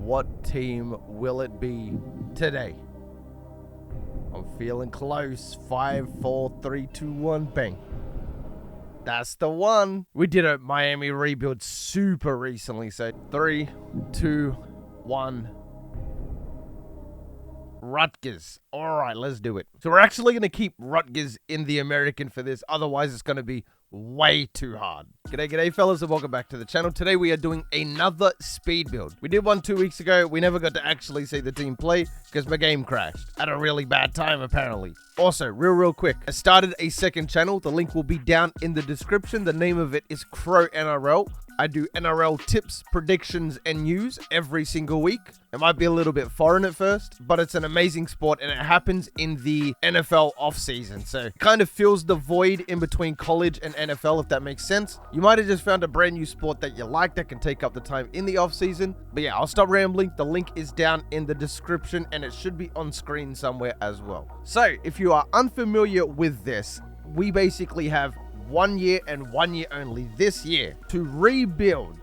what team will it be today? I'm feeling close. 5, 4, 3, 2, 1, bang. That's the one. We did a Miami rebuild super recently, so 3, 2, 1. Rutgers. All right, let's do it. So we're actually going to keep Rutgers in the American for this. Otherwise, it's going to be way too hard. G'day fellas, and welcome back to the channel. Today we are doing another speed build. We did one 2 weeks ago. We never got to actually see the team play because my game crashed at a really bad time apparently. Also, real quick, I started a second channel. The link will be down in the description. The name of it is Crowe NRL. I do NRL tips, predictions, and news every single week. It might be a little bit foreign at first, but it's an amazing sport and it happens in the NFL offseason. So it kind of fills the void in between college and NFL, if that makes sense. You might have just found a brand new sport that you like that can take up the time in the offseason. But yeah, I'll stop rambling. The link is down in the description and it should be on screen somewhere as well. So if you are unfamiliar with this, we basically have 1 year and 1 year only this year to rebuild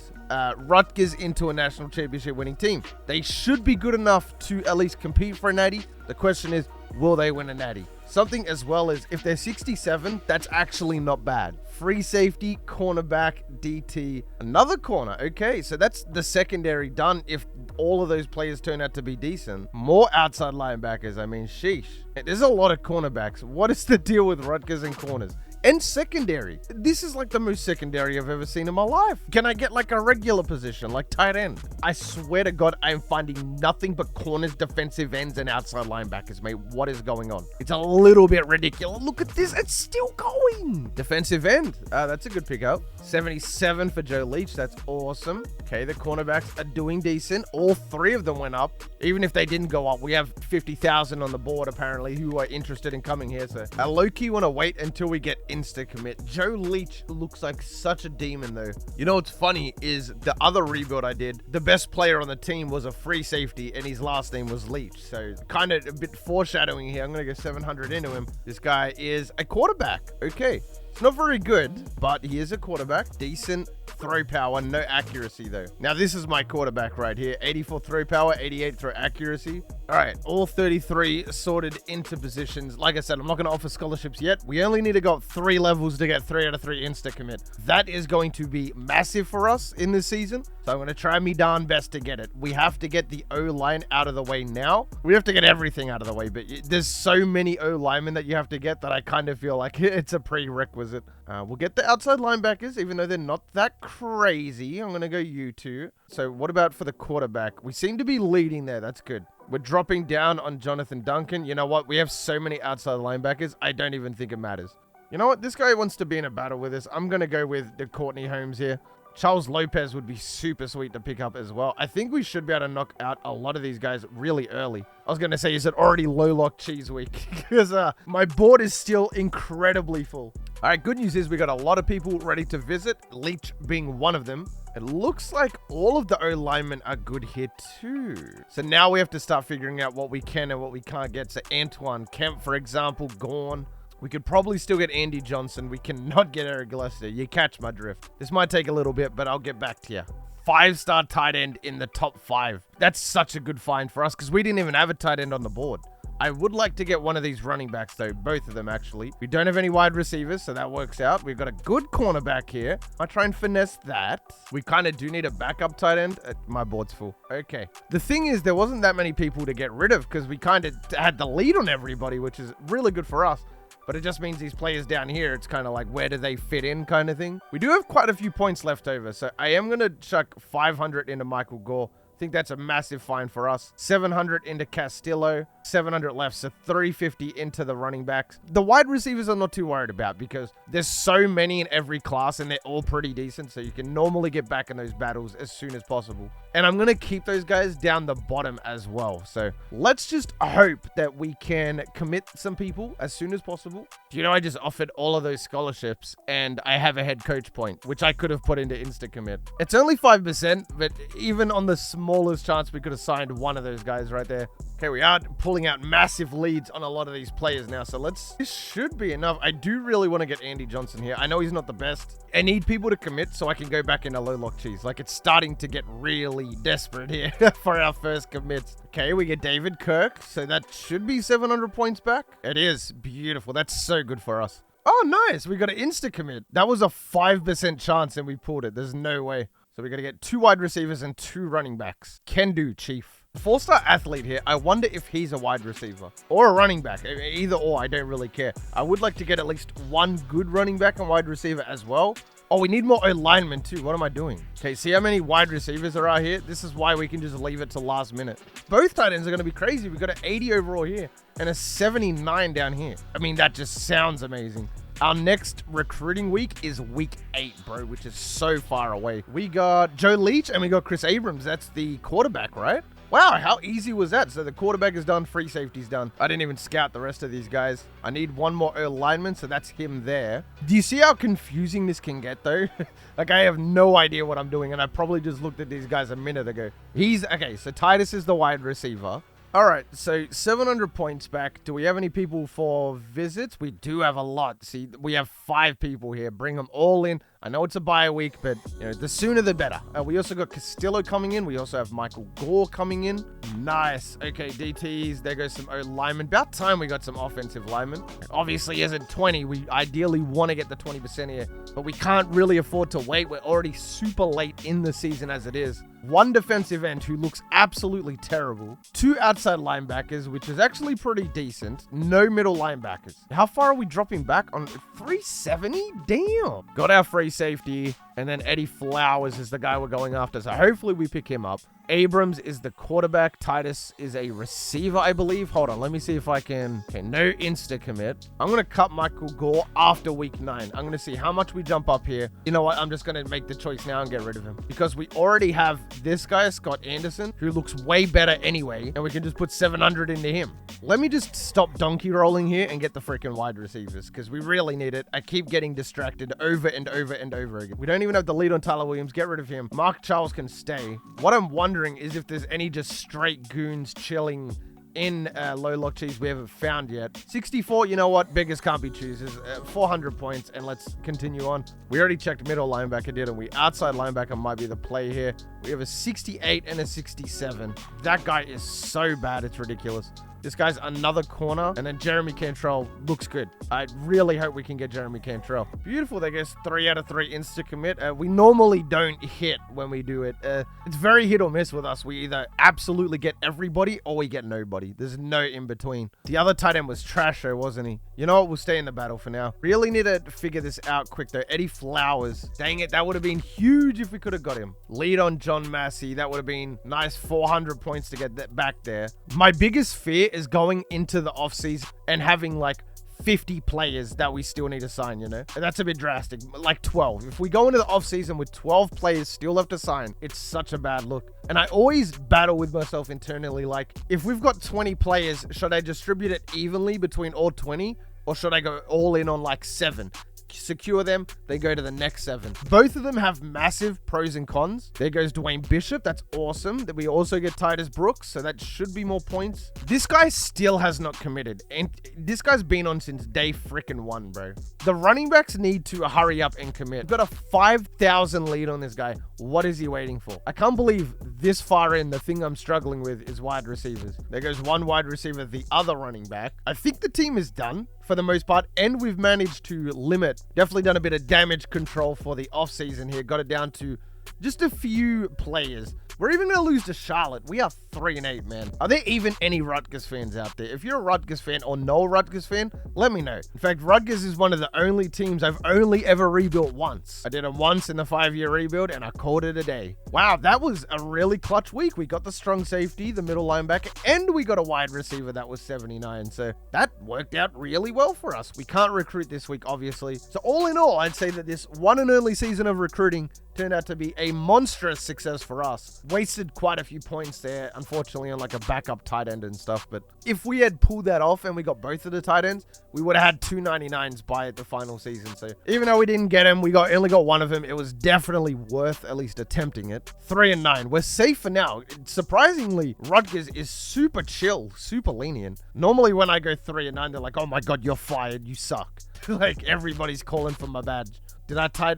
Rutgers into a national championship winning team. They should be good enough to at least compete for a natty. The question is, will they win a natty? Something as well as if they're 67, that's actually not bad. Free safety, cornerback, DT, another corner. Okay, so that's the secondary done if all of those players turn out to be decent. More outside linebackers. I mean, sheesh. There's a lot of cornerbacks. What is the deal with Rutgers and corners? And secondary. This is like the most secondary I've ever seen in my life. Can I get like a regular position, like tight end? I swear to God, I'm finding nothing but corners, defensive ends, and outside linebackers, mate. What is going on? It's a little bit ridiculous. Look at this. It's still going. Defensive end. That's a good pickup. 77 for Joe Leach. That's awesome. Okay, the cornerbacks are doing decent. All three of them went up. Even if they didn't go up, we have 50,000 on the board, apparently, who are interested in coming here. So I low-key want to wait until we get insta-commit. Joe Leach looks like such a demon, though. You know what's funny is the other rebuild I did, the best player on the team was a free safety, and his last name was Leach. So kind of a bit foreshadowing here. I'm going to go 700 into him. This guy is a quarterback. Okay. It's not very good, but he is a quarterback. Decent throw power, no accuracy though. Now this is my quarterback right here. 84 throw power, 88 throw accuracy. All right, all 33 sorted into positions. Like I said, I'm not going to offer scholarships yet. We only need to go up 3 levels to get 3 out of 3 insta-commit. That is going to be massive for us in this season. So I'm going to try me darn best to get it. We have to get the O-line out of the way now. We have to get everything out of the way, but there's so many O-linemen that you have to get that I kind of feel like it's a prerequisite. We'll get the outside linebackers, even though they're not that crazy. I'm going to go U2. So what about for the quarterback? We seem to be leading there. That's good. We're dropping down on Jonathan Duncan. You know what? We have so many outside linebackers. I don't even think it matters. You know what? This guy wants to be in a battle with us. I'm going to go with the Courtney Holmes here. Charles Lopez would be super sweet to pick up as well. I think we should be able to knock out a lot of these guys really early. I was going to say, is it already low lock cheese week? Because my board is still incredibly full. All right, good news is we got a lot of people ready to visit, Leach being one of them. It looks like all of the O-linemen are good here too. So now we have to start figuring out what we can and what we can't get. So Antoine Kemp, for example, gone. We could probably still get Andy Johnson. We cannot get Eric Lester. You catch my drift. This might take a little bit, but I'll get back to you. 5-star tight end in the top 5. That's such a good find for us because we didn't even have a tight end on the board. I would like to get one of these running backs, though. Both of them, actually. We don't have any wide receivers, so that works out. We've got a good cornerback here. I'll try and finesse that. We kind of do need a backup tight end. My board's full. Okay. The thing is, there wasn't that many people to get rid of because we kind of had the lead on everybody, which is really good for us. But it just means these players down here, it's kind of like, where do they fit in kind of thing. We do have quite a few points left over, so I am going to chuck 500 into Michael Gore. I think that's a massive find for us. 700 into Castillo, 700 left, so 350 into the running backs. The wide receivers I'm not too worried about because there's so many in every class and they're all pretty decent, so you can normally get back in those battles as soon as possible. And I'm going to keep those guys down the bottom as well. So let's just hope that we can commit some people as soon as possible. You know, I just offered all of those scholarships and I have a head coach point, which I could have put into insta-commit. It's only 5%, but even on the small smallest chance we could have signed one of those guys right there. Okay, we are pulling out massive leads on a lot of these players now, so this should be enough. I do really want to get Andy Johnson here. I know he's not the best. I need people to commit so I can go back into low lock cheese. Like, it's starting to get really desperate here for our first commits. Okay, we get David Kirk, so that should be 700 points back. It is beautiful. That's so good for us. Oh, nice. We got an insta commit. That was a 5% chance and we pulled it. There's no way. So we got to get 2 wide receivers and 2 running backs. Can do, Chief. 4-star athlete here. I wonder if he's a wide receiver or a running back. Either or, I don't really care. I would like to get at least 1 good running back and wide receiver as well. Oh, we need more O-linemen too. What am I doing? Okay, see how many wide receivers are out here? This is why we can just leave it to last minute. Both tight ends are going to be crazy. We got an 80 overall here and a 79 down here. I mean, that just sounds amazing. Our next recruiting week is week 8, bro, which is so far away. We got Joe Leach and we got Chris Abrams. That's the quarterback, right? Wow, how easy was that? So the quarterback is done, free safety's done. I didn't even scout the rest of these guys. I need 1 more lineman, so that's him there. Do you see how confusing this can get, though? Like, I have no idea what I'm doing, and I probably just looked at these guys a minute ago. Okay, so Titus is the wide receiver. All right, so 700 points back. Do we have any people for visits? We do have a lot. See, we have 5 people here. Bring them all in. I know it's a bye week, but you know, the sooner the better. We also got Castillo coming in. We also have Michael Gore coming in. Nice. Okay, DTs. There goes some O-linemen. About time we got some offensive linemen. Obviously, as at 20, we ideally want to get the 20% here, but we can't really afford to wait. We're already super late in the season as it is. 1 defensive end who looks absolutely terrible. 2 outside linebackers, which is actually pretty decent. No middle linebackers. How far are we dropping back on 370? Damn. Got our free safety, and then Eddie Flowers is the guy we're going after, so hopefully we pick him up. Abrams is the quarterback. Titus is a receiver, I believe. Hold on, let me see if I can... Okay, no insta commit. I'm going to cut Michael Gore after week 9. I'm going to see how much we jump up here. You know what? I'm just going to make the choice now and get rid of him, because we already have this guy, Scott Anderson, who looks way better anyway, and we can just put 700 into him. Let me just stop donkey rolling here and get the freaking wide receivers, because we really need it. I keep getting distracted over and over and over again. We don't even have the lead on Tyler Williams. Get rid of him. Mark Charles can stay. What I'm wondering is if there's any just straight goons chilling in low lock cheese we haven't found yet. 64, you know what? Beggars can't be choosers. 400 points, and let's continue on. We already checked middle linebacker, didn't we? Outside linebacker might be the play here. We have a 68 and a 67. That guy is so bad, it's ridiculous. This guy's another corner, and then Jeremy Cantrell looks good. I really hope we can get Jeremy Cantrell. Beautiful. They guess 3 out of 3 insta commit. We normally don't hit when we do it. It's very hit or miss with us. We either absolutely get everybody or we get nobody. There's no in between. The other tight end was trash, though, wasn't he? You know what? We'll stay in the battle for now. Really need to figure this out quick, though. Eddie Flowers. Dang it. That would have been huge if we could have got him. Lead on John Massey. That would have been nice 400 points to get that back there. My biggest fear is going into the offseason and having like 50 players that we still need to sign, you know? And that's a bit drastic, like 12. If we go into the offseason with 12 players still left to sign, it's such a bad look. And I always battle with myself internally, like, if we've got 20 players, should I distribute it evenly between all 20? Or should I go all in on like 7? Secure them, they go to the next 7. Both of them have massive pros and cons. There goes Dwayne Bishop. That's awesome. That we also get Titus Brooks, so that should be more points. This guy still has not committed, and this guy's been on since day frickin' 1, bro. The running backs need to hurry up and commit. We've got a 5,000 lead on this guy. What is he waiting for? I can't believe this far in, the thing I'm struggling with is wide receivers. There goes 1 wide receiver, the other running back. I think the team is done for the most part, and we've managed to limit, definitely done a bit of damage control for the off season here. Got it down to just a few players. We're even going to lose to Charlotte. We are 3-8, man. Are there even any Rutgers fans out there? If you're a Rutgers fan or know a Rutgers fan, let me know. In fact, Rutgers is one of the only teams I've only ever rebuilt once. I did it once in the 5-year rebuild, and I called it a day. Wow, that was a really clutch week. We got the strong safety, the middle linebacker, and we got a wide receiver that was 79. So that worked out really well for us. We can't recruit this week, obviously. So all in all, I'd say that this one and only season of recruiting Turned out to be a monstrous success for us. Wasted quite a few points there, unfortunately, on like a backup tight end and stuff. But if we had pulled that off and we got both of the tight ends, we would have had 2 99s by the final season. So even though we didn't get him, we only got one of him. It was definitely worth at least attempting it. 3 and 9. We're safe for now. Surprisingly, Rutgers is super chill, super lenient. Normally when I go 3 and 9, they're like, oh my God, you're fired. You suck. Like everybody's calling for my badge. Did I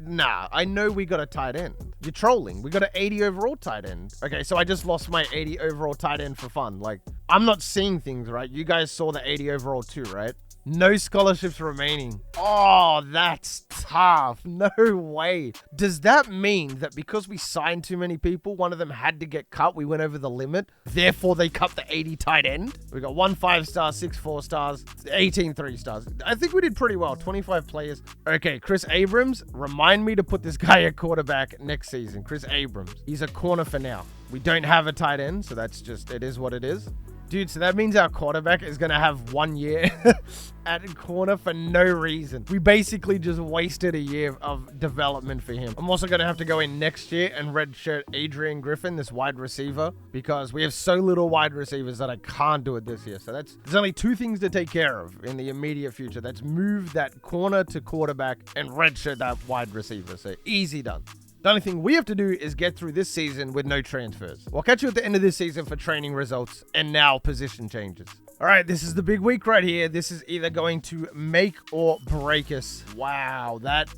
nah, I know we got a tight end. You're trolling. We got an 80 overall tight end. Okay, so I just lost my 80 overall tight end for fun. Like, I'm not seeing things, right? You guys saw the 80 overall too, right? No scholarships remaining. Oh, that's tough. No way. Does that mean that because we signed too many people, one of them had to get cut, we went over the limit, therefore they cut the 80 tight end? We got 1 5-star, 6 4-stars, 18 3-stars. I think we did pretty well. 25 players. Okay, Chris Abrams, remind me to put this guy at quarterback next season. Chris Abrams. He's a corner for now. We don't have a tight end, so that's just, it is what it is. Dude, so that means our quarterback is going to have 1 year at corner for no reason. We basically just wasted a year of development for him. I'm also going to have to go in next year and redshirt Adrian Griffin, this wide receiver, because we have so little wide receivers that I can't do it this year. So there's only 2 things to take care of in the immediate future. That's move that corner to quarterback and redshirt that wide receiver. So easy done. The only thing we have to do is get through this season with no transfers. We'll catch you at the end of this season for training results and now position changes. All right, this is the big week right here. This is either going to make or break us. Wow, that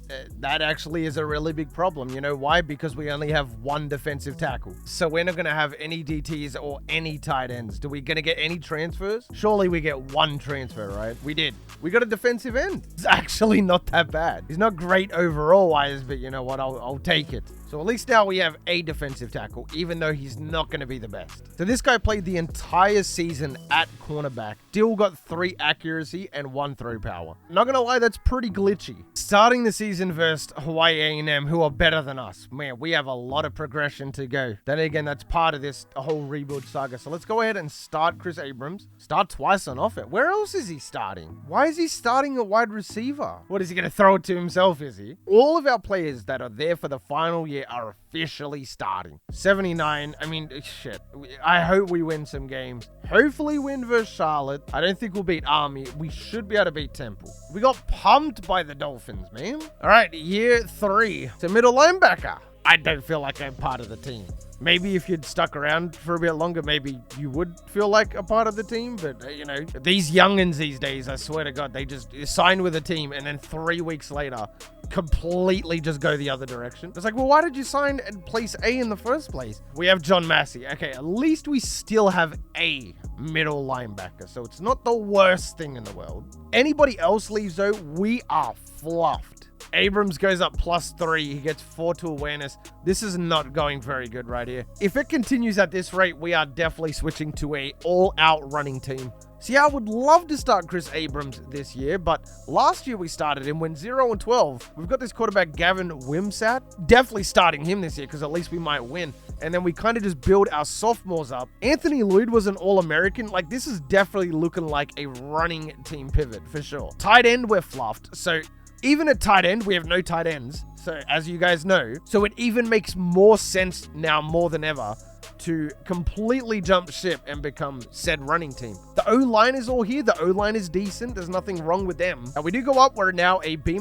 actually is a really big problem. You know why? Because we only have 1 defensive tackle. So we're not going to have any DTs or any tight ends. Do we going to get any transfers? Surely we get 1 transfer, right? We did. We got a defensive end. It's actually not that bad. He's not great overall wise, but you know what? I'll take it. So at least now we have a defensive tackle, even though he's not going to be the best. So this guy played the entire season at cornerback. Still got 3 accuracy and 1 throw power. Not going to lie, that's pretty glitchy. Starting the season versus Hawaii A&M, who are better than us. Man, we have a lot of progression to go. Then again, that's part of this whole rebuild saga. So let's go ahead and start Chris Abrams. Start twice on offense. Where else is he starting? Why is he starting a wide receiver? What, is he going to throw it to himself, is he? All of our players that are there for the final year are officially starting. 79. I mean, shit. I hope we win some games. Hopefully win versus Charlotte. I don't think we'll beat Army. We should be able to beat Temple. We got pumped by the Dolphins, man. All right, year 3. It's a middle linebacker. I don't feel like I'm part of the team. Maybe if you'd stuck around for a bit longer, maybe you would feel like a part of the team. But, you know, these youngins these days, I swear to God, they just sign with a team and then 3 weeks later, completely just go the other direction. It's like, well, why did you sign and place A in the first place? We have John Massey. Okay, at least we still have a middle linebacker, so it's not the worst thing in the world. Anybody else leaves, though, we are fluffed. Abrams goes up +3. He gets 4 to awareness. This is not going very good right here. If it continues at this rate, we are definitely switching to a all-out running team. See, I would love to start Chris Abrams this year, but last year we started him, went 0 and 12. We've got this quarterback, Gavin Wimsatt. Definitely starting him this year because at least we might win. And then we kind of just build our sophomores up. Anthony Lloyd was an All-American. Like, this is definitely looking like a running team pivot for sure. Tight end, we're fluffed. So even at tight end, we have no tight ends. So as you guys know, so it even makes more sense now more than ever to completely jump ship and become said running team. The O-line is all here. The O-line is decent. There's nothing wrong with them. Now, we do go up. We're now a B-,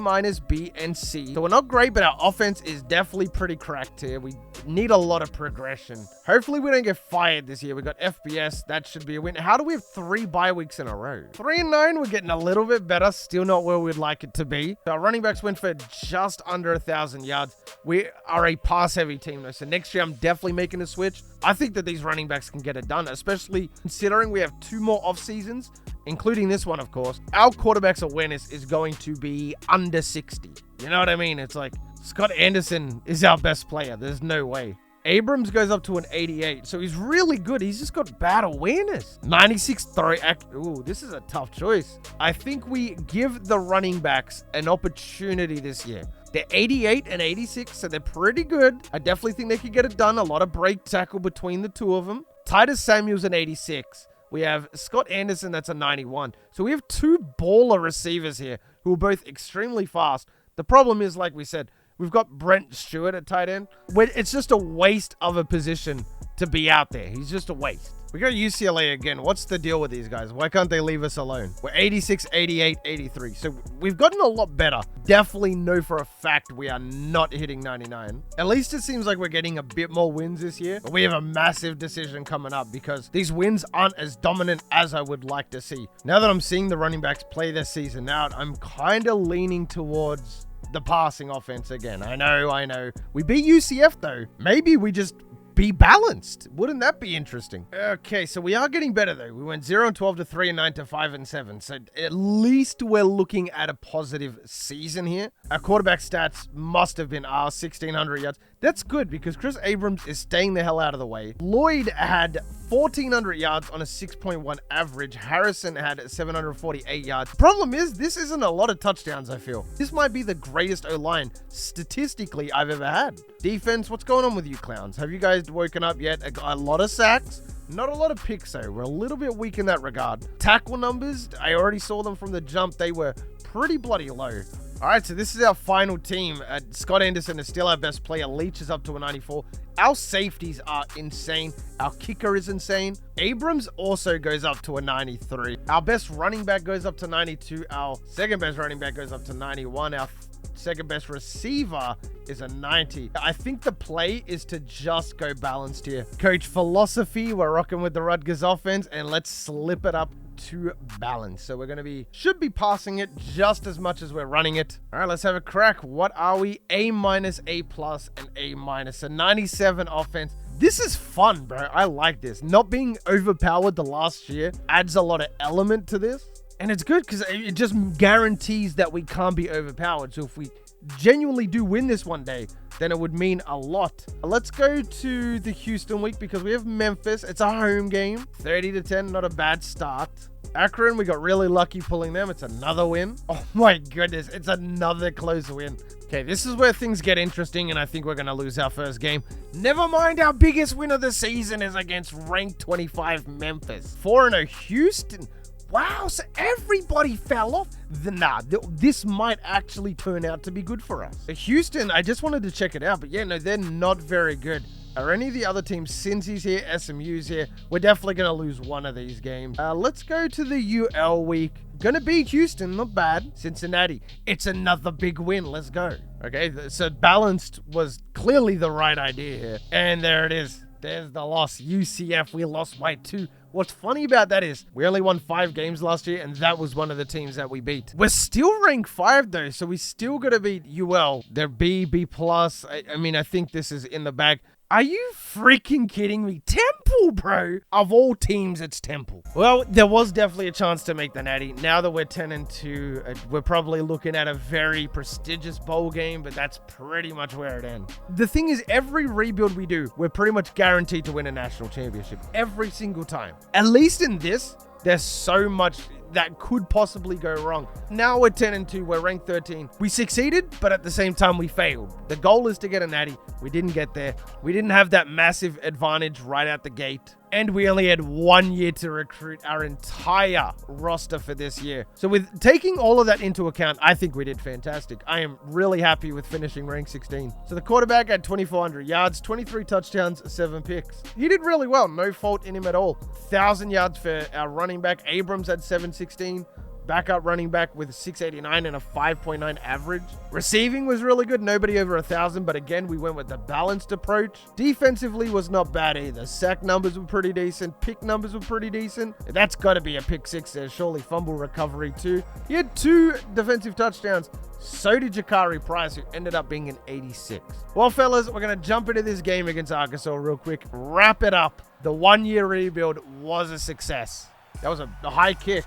B, and C. So we're not great, but our offense is definitely pretty cracked here. We need a lot of progression. Hopefully, we don't get fired this year. We got FBS. That should be a win. How do we have 3 bye weeks in a row? 3 and 9. We're getting a little bit better. Still not where we'd like it to be. Our running backs went for just under 1,000 yards. We are a pass-heavy team, though. So next year, I'm definitely making a switch. I think that these running backs can get it done, especially considering we have 2 more off seasons, including this one, of course. Our quarterback's awareness is going to be under 60. You know what I mean? It's like Scott Anderson is our best player. There's no way. Abrams goes up to an 88, so he's really good. He's just got bad awareness. 96 throw. Ooh, this is a tough choice. I think we give the running backs an opportunity this year. They're 88 and 86, so they're pretty good. I definitely think they could get it done. A lot of break tackle between the 2 of them. Titus Samuel's an 86. We have Scott Anderson, that's a 91. So we have 2 baller receivers here who are both extremely fast. The problem is, like we said, We've got Brent Stewart at tight end. It's just a waste of a position to be out there. He's just a waste. We got UCLA again. What's the deal with these guys? Why can't they leave us alone? We're 86, 88, 83. So we've gotten a lot better. Definitely know for a fact we are not hitting 99. At least it seems like we're getting a bit more wins this year. But we have a massive decision coming up because these wins aren't as dominant as I would like to see. Now that I'm seeing the running backs play this season out, I'm kind of leaning towards the passing offense again. I know. We beat UCF though. Maybe we just be balanced. Wouldn't that be interesting? Okay, so we are getting better though. We went 0-12 to 3-9 to 5-7. So at least we're looking at a positive season here. Our quarterback stats must have been 1,600 yards. That's good because Chris Abrams is staying the hell out of the way. Lloyd had 1,400 yards on a 6.1 average. Harrison had 748 yards. Problem is, this isn't a lot of touchdowns, I feel. This might be the greatest O-line statistically I've ever had. Defense, what's going on with you clowns? Have you guys woken up yet? A lot of sacks. Not a lot of picks though. We're a little bit weak in that regard. Tackle numbers, I already saw them from the jump. They were pretty bloody low. All right, so this is our final team. Scott Anderson is still our best player. Leach is up to a 94. Our safeties are insane. Our kicker is insane. Abrams also goes up to a 93. Our best running back goes up to 92. Our second best running back goes up to 91. Our second best receiver is a 90. I think the play is to just go balanced here. Coach philosophy, we're rocking with the Rutgers offense, and let's slip it up to balance. So we're going to should be passing it just as much as we're running it. All right, let's have a crack. What are we? A-, A+, and A-. So 97 offense. This is fun, bro. I like this. Not being overpowered the last year adds a lot of element to this. And it's good because it just guarantees that we can't be overpowered. So if we genuinely do win this one day, then it would mean a lot. Let's go to the Houston week because we have Memphis. It's a home game. 30-10, not a bad start. Akron, we got really lucky pulling them. It's another win. Oh my goodness, it's another close win. Okay, this is where things get interesting, and I think we're going to lose our first game. Never mind, our biggest win of the season is against ranked 25 Memphis. 4-0 Houston. Wow, so everybody fell off. This might actually turn out to be good for us. Houston, I just wanted to check it out, but yeah, no, they're not very good. Are any of the other teams, Cincy's here, SMU's here? We're definitely going to lose one of these games. Let's go to the UL week. Gonna beat Houston, not bad. Cincinnati, it's another big win. Let's go. Okay, so balanced was clearly the right idea here. And there it is. There's the loss. UCF, we lost by 2. What's funny about that is we only won 5 games last year, and that was one of the teams that we beat. We're still ranked 5 though, so we still got to beat UL. They're B+. I mean, I think this is in the bag. Are you freaking kidding me? Temple, bro. Of all teams, it's Temple. Well, there was definitely a chance to make the Natty. Now that we're 10-2, we're probably looking at a very prestigious bowl game, but that's pretty much where it ends. The thing is, every rebuild we do, we're pretty much guaranteed to win a national championship. Every single time. At least in this, there's so much that could possibly go wrong. Now we're 10-2, we're ranked 13. We succeeded, but at the same time we failed. The goal is to get a natty. We didn't get there. We didn't have that massive advantage right out the gate. And we only had 1 year to recruit our entire roster for this year. So with taking all of that into account, I think we did fantastic. I am really happy with finishing rank 16. So the quarterback had 2,400 yards, 23 touchdowns, 7 picks. He did really well. No fault in him at all. 1,000 yards for our running back. Abrams had 716. Backup running back with 689 and a 5.9 average. Receiving was really good. Nobody over 1,000, but again, we went with the balanced approach. Defensively was not bad either. Sack numbers were pretty decent. Pick numbers were pretty decent. That's got to be a pick 6 there. Surely fumble recovery too. He had 2 defensive touchdowns. So did Jakari Price, who ended up being an 86. Well, fellas, we're going to jump into this game against Arkansas real quick. Wrap it up. The 1 year rebuild was a success. That was a high kick.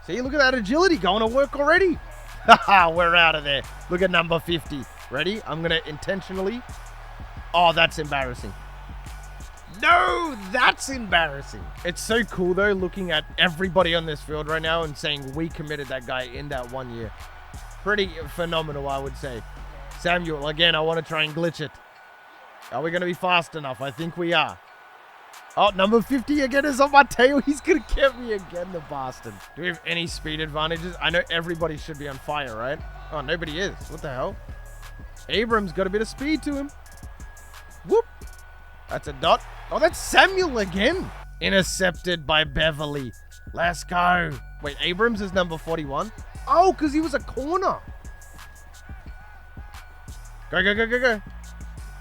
See, look at that agility going to work already. Haha, we're out of there. Look at number 50. Ready? I'm going to intentionally. Oh, that's embarrassing. No, that's embarrassing. It's so cool, though, looking at everybody on this field right now and saying we committed that guy in that 1 year. Pretty phenomenal, I would say. Samuel, again, I want to try and glitch it. Are we going to be fast enough? I think we are. Oh, number 50 again is on my tail. He's going to get me again, the bastard. Do we have any speed advantages? I know everybody should be on fire, right? Oh, nobody is. What the hell? Abrams got a bit of speed to him. Whoop. That's a dot. Oh, that's Samuel again. Intercepted by Beverly. Let's go. Wait, Abrams is number 41? Oh, because he was a corner. Go, go, go, go, go.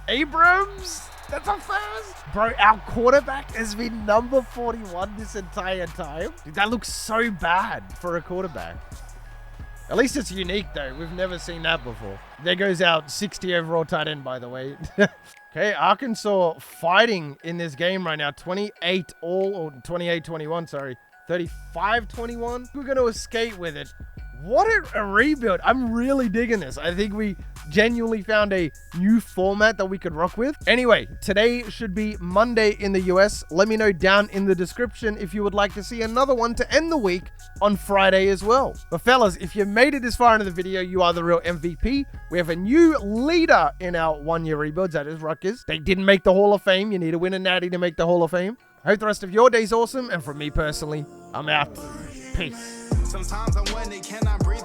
Abrams. That's a first. Bro, our quarterback has been number 41 this entire time. Dude, that looks so bad for a quarterback. At least it's unique, though. We've never seen that before. There goes our 60 overall tight end, by the way. Okay, Arkansas fighting in this game right now. 28 all, or 28-21, sorry. 35-21. We're going to escape with it. What a rebuild. I'm really digging this. I think we genuinely found a new format that we could rock with. Anyway, today should be Monday in the US. Let me know down in the description if you would like to see another one to end the week on Friday as well. But fellas, if you made it this far into the video, you are the real MVP. We have a new leader in our one-year rebuilds. That is Rutgers. They didn't make the Hall of Fame. You need to win a natty to make the Hall of Fame. Hope the rest of your day's awesome. And from me personally, I'm out. Peace. Sometimes I wonder, can I breathe?